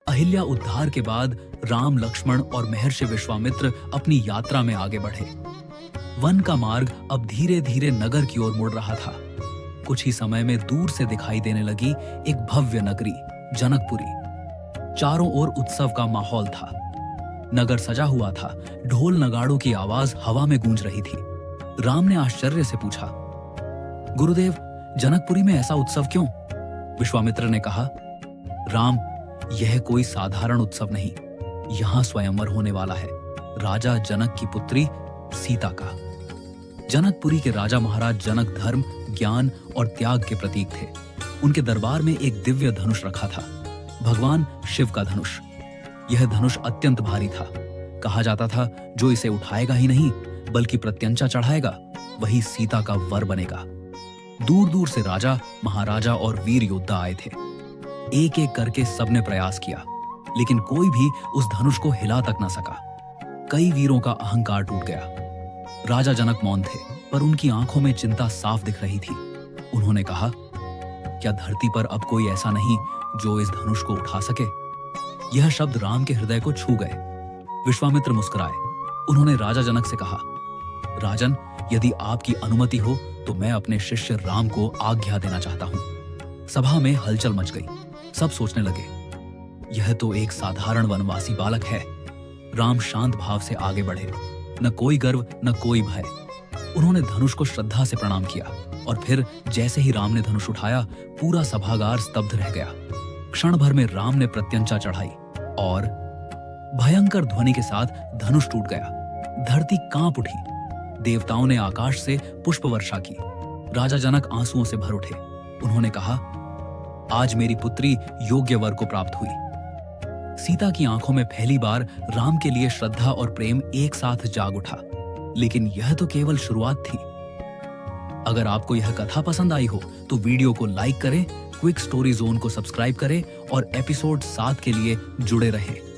अहिल्या उद्धार के बाद राम, लक्ष्मण और महर्षि विश्वामित्र अपनी यात्रा में आगे बढ़े। वन का मार्ग अब धीरे धीरे नगर की ओर मुड़ रहा था। कुछ ही समय में दूर से दिखाई देने लगी एक भव्य नगरी, जनकपुरी। चारों ओर उत्सव का माहौल था। नगर सजा हुआ था, ढोल नगाड़ों की आवाज हवा में गूंज रही थी। राम ने आश्चर्य से पूछा, गुरुदेव, जनकपुरी में ऐसा उत्सव क्यों? विश्वामित्र ने कहा, राम, यह कोई साधारण उत्सव नहीं, यहाँ स्वयंवर होने वाला है, राजा जनक की पुत्री सीता का। जनकपुरी के राजा महाराज जनक धर्म, ज्ञान और त्याग के प्रतीक थे। उनके दरबार में एक दिव्य धनुष रखा था, भगवान शिव का धनुष। यह धनुष अत्यंत भारी था। कहा जाता था, जो इसे उठाएगा ही नहीं बल्कि प्रत्यंचा चढ़ाएगा, वही सीता का वर बनेगा। दूर दूर से राजा, महाराजा और वीर योद्धा आए थे। एक एक करके सबने प्रयास किया, लेकिन कोई भी उस धनुष को हिला तक न सका। कई वीरों का अहंकार टूट गया। राजा जनक मौन थे, पर उनकी आंखों में चिंता साफ दिख रही थी। उन्होंने कहा, क्या धरती पर अब कोई ऐसा नहीं जो इस धनुष को उठा सके? यह शब्द राम के हृदय को छू गए। विश्वामित्र मुस्कुराए। उन्होंने राजा जनक से कहा, राजन, यदि आपकी अनुमति हो तो मैं अपने शिष्य राम को आज्ञा देना चाहता हूं। सभा में हलचल मच गई। सब सोचने लगे, यह तो एक साधारण वनवासी बालक है। राम शांत भाव से आगे बढ़े, न कोई गर्व न कोई भय। उन्होंने धनुष को श्रद्धा से प्रणाम किया और फिर जैसे ही राम ने धनुष उठाया, पूरा सभागार स्तब्ध रह गया। क्षण भर में राम ने प्रत्यंचा चढ़ाई और भयंकर ध्वनि के साथ धनुष टूट गया। धरती कांप उठी। देवताओं ने आकाश से पुष्प वर्षा की। राजा जनक आंसुओं से भर उठे। उन्होंने कहा, आज मेरी पुत्री योग्य वर को प्राप्त हुई। सीता की आंखों में पहली बार राम के लिए श्रद्धा और प्रेम एक साथ जाग उठा। लेकिन यह तो केवल शुरुआत थी। अगर आपको यह कथा पसंद आई हो तो वीडियो को लाइक करें, क्विक स्टोरी जोन को सब्सक्राइब करें और एपिसोड 7 के लिए जुड़े रहें।